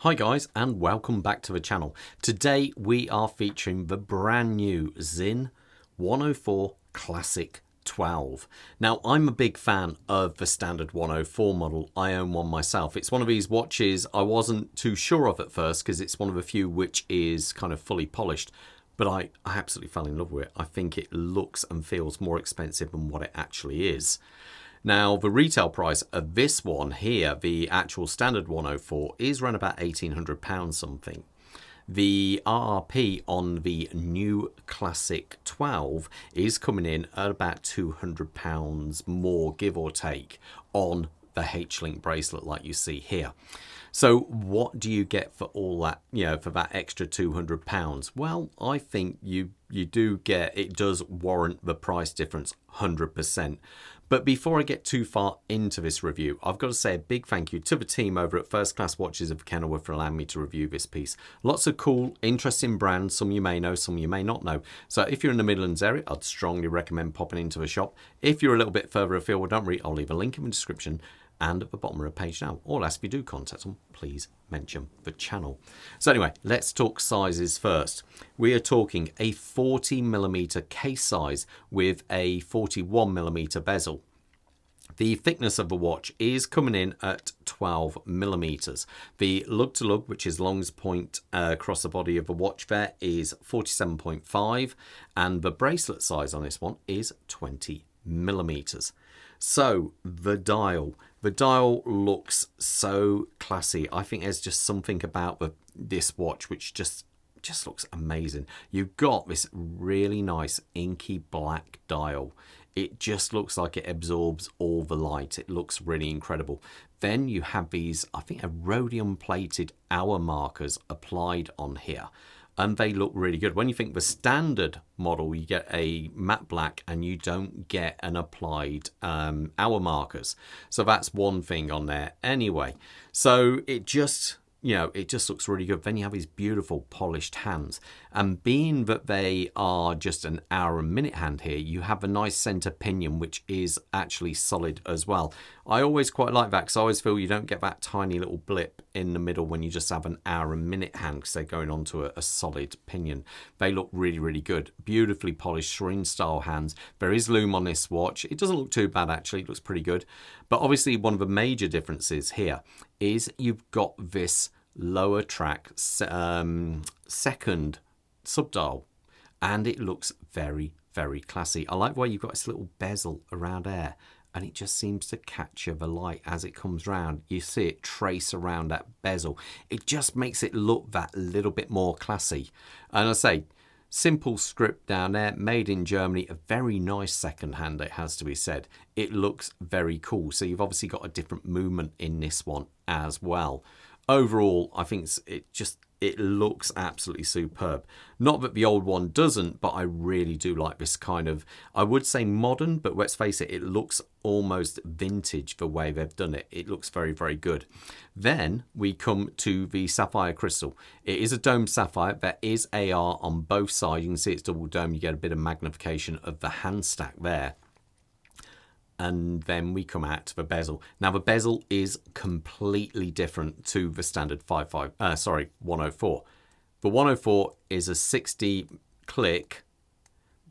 Hi guys and welcome back to the channel. Today we are featuring the brand new Sinn 104 Classic 12. Now I'm a big fan of the standard 104 model. I own one myself. It's one of these watches I wasn't too sure of at first because it's one of the few which is kind of fully polished. But I absolutely fell in love with it. I think it looks and feels more expensive than what it actually is. Now, the retail price of this one here, the actual standard 104, is around about £1,800 something. The RRP on the new Classic 12 is coming in at about £200 more, give or take, on the H-Link bracelet like you see here. So what do you get for all that, for that extra £200? Well, I think you do get, it does warrant the price difference 100%. But before I get too far into this review, I've got to say a big thank you to the team over at First Class Watches of Kenilworth for allowing me to review this piece. Lots of cool, interesting brands, some you may know, some you may not know. So if you're in the Midlands area, I'd strongly recommend popping into the shop. If you're a little bit further afield, well, don't worry, I'll leave a link in the description and at the bottom of the page now. Or else if you do contact them, please mention the channel. So anyway, let's talk sizes first. We are talking a 40mm case size with a 41mm bezel. The thickness of the watch is coming in at 12mm. The lug-to-lug, which is longest point across the body of the watch there, is 47.5, and the bracelet size on this one is 20mm. So the dial looks so classy. I think there's just something about this watch which just looks amazing. You've got this really nice inky black dial. It just looks like it absorbs all the light. It looks really incredible. Then you have these, I think, rhodium plated hour markers applied on here. And they look really good. When you think the standard model, you get a matte black and you don't get an applied hour markers. So that's one thing on there anyway. So it just, it just looks really good. Then you have these beautiful polished hands. And being that they are just an hour and minute hand here, you have a nice center pinion, which is actually solid as well. I always quite like that because I always feel you don't get that tiny little blip in the middle when you just have an hour and minute hand because they're going onto a solid pinion. They look really, really good. Beautifully polished Schrin style hands. There is lume on this watch. It doesn't look too bad actually. It looks pretty good. But obviously one of the major differences here is you've got this lower track second subdial, and it looks very, very classy. I like the way you've got this little bezel around there, and it just seems to capture the light as it comes round. You see it trace around that bezel. It just makes it look that little bit more classy. And I say, simple script down there, made in Germany, a very nice second hand, it has to be said. It looks very cool. So you've obviously got a different movement in this one as well. Overall, I think it looks absolutely superb. Not that the old one doesn't, but I really do like this kind of, I would say modern, but let's face it, it looks almost vintage the way they've done it. It looks very, very good. Then we come to the sapphire crystal. It is a domed sapphire. There is AR on both sides. You can see it's double dome. You get a bit of magnification of the hand stack there. And then we come out to the bezel. Now the bezel is completely different to the standard 104. The 104 is a 60 click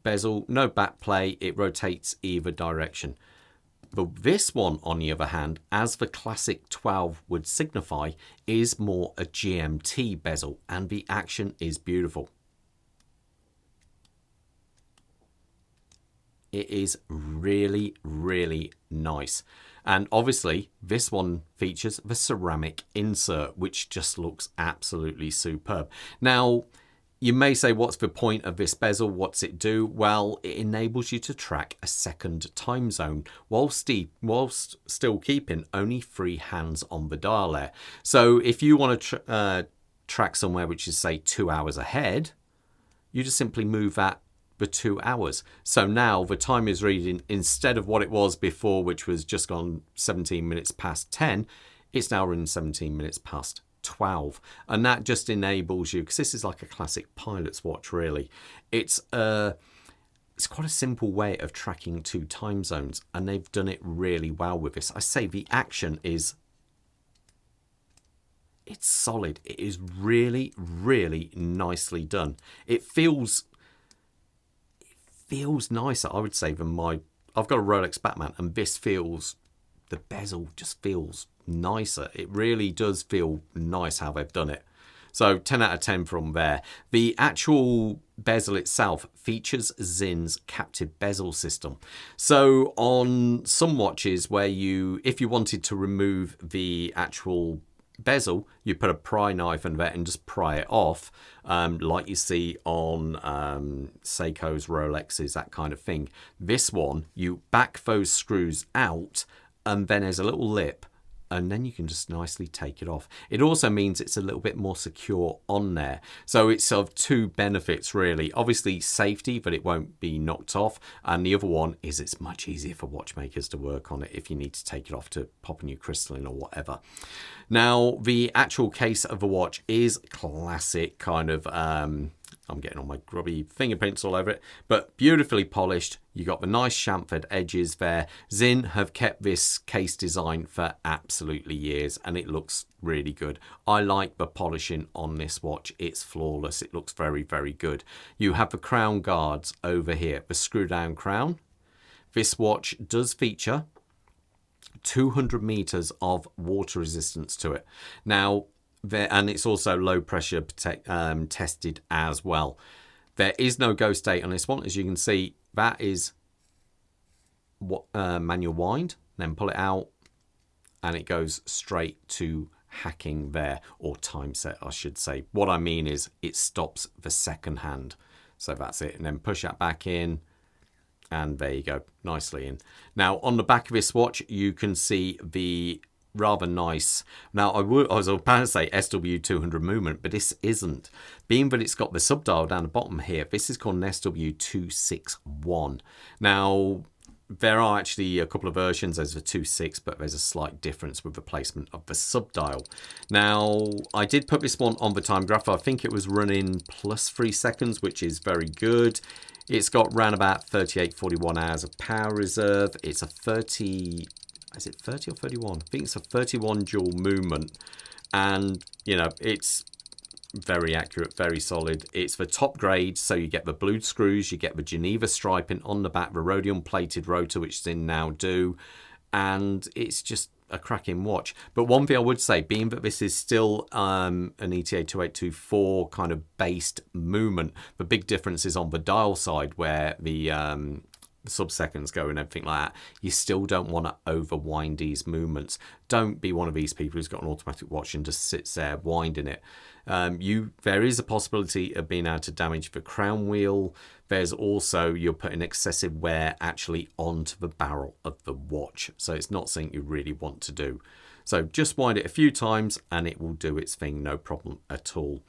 bezel, no back play, it rotates either direction. But this one, on the other hand, as the Classic 12 would signify, is more a GMT bezel, and the action is beautiful. It is really, really nice. And obviously, this one features the ceramic insert, which just looks absolutely superb. Now, you may say, what's the point of this bezel? What's it do? Well, it enables you to track a second time zone whilst still keeping only 3 hands on the dial there. So if you want to track somewhere which is, say, 2 hours ahead, you just simply move that for 2 hours. So now the time is reading, instead of what it was before, which was just gone 17 minutes past 10, it's now in 17 minutes past 12. And that just enables you, because this is like a classic pilot's watch really, it's quite a simple way of tracking 2 time zones, and they've done it really well with this. I say the action is it's solid. It is really, really nicely done. It feels nicer, I would say, than my... I've got a Rolex Batman, and this feels... the bezel just feels nicer. It really does feel nice how they've done it. So 10 out of 10 from there. The actual bezel itself features Zinn's captive bezel system. So on some watches where if you wanted to remove the actual bezel, you put a pry knife in there and just pry it off, like you see on Seiko's, Rolexes, that kind of thing. This one, you back those screws out, and then there's a little lip, and then you can just nicely take it off. It also means it's a little bit more secure on there. So it's of two benefits, really. Obviously safety, but it won't be knocked off. And the other one is it's much easier for watchmakers to work on it if you need to take it off to pop a new crystal in or whatever. Now, the actual case of the watch is classic kind of... I'm getting all my grubby fingerprints all over it, but beautifully polished. You got the nice chamfered edges there. Zinn have kept this case design for absolutely years, and it looks really good. I like the polishing on this watch. It's flawless. It looks very, very good. You have the crown guards over here, the screw down crown. This watch does feature 200 meters of water resistance to it. Now, and it's also low pressure tested as well. There is no ghost date on this one. As you can see, that is what manual wind. Then pull it out, and it goes straight to hacking there, or time set, I should say. What I mean is it stops the second hand. So that's it. And then push that back in, and there you go, nicely in. Now, on the back of this watch, you can see the rather nice... Now, I was about to say SW200 movement, but this isn't. Being that it's got the subdial down the bottom here, this is called an SW261. Now, there are actually a couple of versions. There's a 2.6, but there's a slight difference with the placement of the subdial. Now, I did put this one on the time graph. I think it was running plus 3 seconds, which is very good. It's got around about 38-41 hours of power reserve. It's a 30... Is it 30 or 31? I think it's a 31 joule movement. And, you know, it's very accurate, very solid. It's the top grade, so you get the blued screws, you get the Geneva striping on the back, the rhodium plated rotor, which Zinn now do. And it's just a cracking watch. But one thing I would say, being that this is still an ETA 2824 kind of based movement, the big difference is on the dial side where the sub-seconds go and everything like that. You still don't want to overwind these movements. Don't be one of these people who's got an automatic watch and just sits there winding it. There is a possibility of being able to damage the crown wheel. There's also, you're putting excessive wear actually onto the barrel of the watch. So it's not something you really want to do. So just wind it a few times and it will do its thing, no problem at all.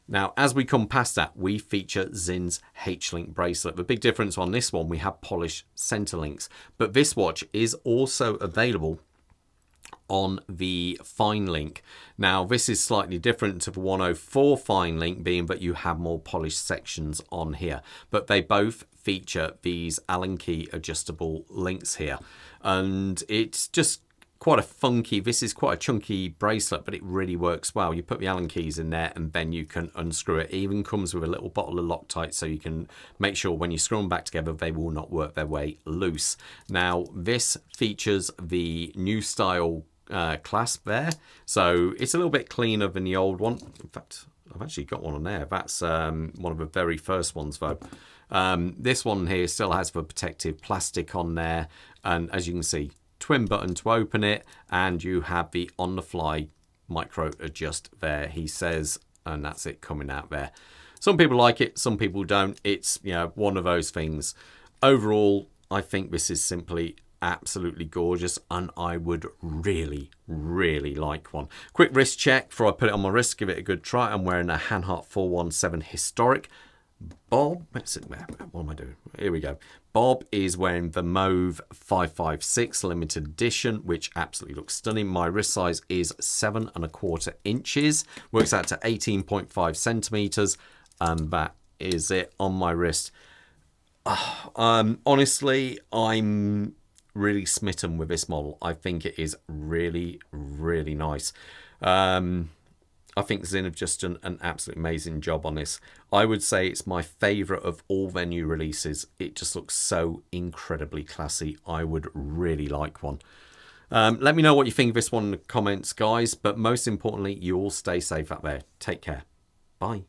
Now, as we come past that, we feature Zinn's H-Link bracelet. The big difference on this one, we have polished center links, but this watch is also available on the Fine Link. Now, this is slightly different to the 104 Fine Link, being that you have more polished sections on here, but they both feature these Allen key adjustable links here, and it's just quite a funky, this is quite a chunky bracelet, but it really works well. You put the Allen keys in there and then you can unscrew it. It even comes with a little bottle of Loctite, so you can make sure when you screw them back together, they will not work their way loose. Now, this features the new style clasp there, so it's a little bit cleaner than the old one. In fact, I've actually got one on there. That's one of the very first ones though. This one here still has the protective plastic on there, and as you can see, twin button to open it, and you have the on the fly micro adjust there, he says, and that's it coming out there. Some people like it, some people don't. It's, you know, one of those things. Overall, I think this is simply absolutely gorgeous, and I would really, really like one. Quick wrist check before I put it on my wrist, give it a good try. I'm wearing a Hanhart 417 Historic. Bob, what am I doing? Here we go. Bob is wearing the Mauve 556 limited edition, which absolutely looks stunning. My wrist size is 7¼ inches, works out to 18.5 centimeters, and that is it on my wrist. Honestly, I'm really smitten with this model. I think it is really, really nice. I think Zin have just done an absolutely amazing job on this. I would say it's my favourite of all their new releases. It just looks so incredibly classy. I would really like one. Let me know what you think of this one in the comments, guys. But most importantly, you all stay safe out there. Take care. Bye.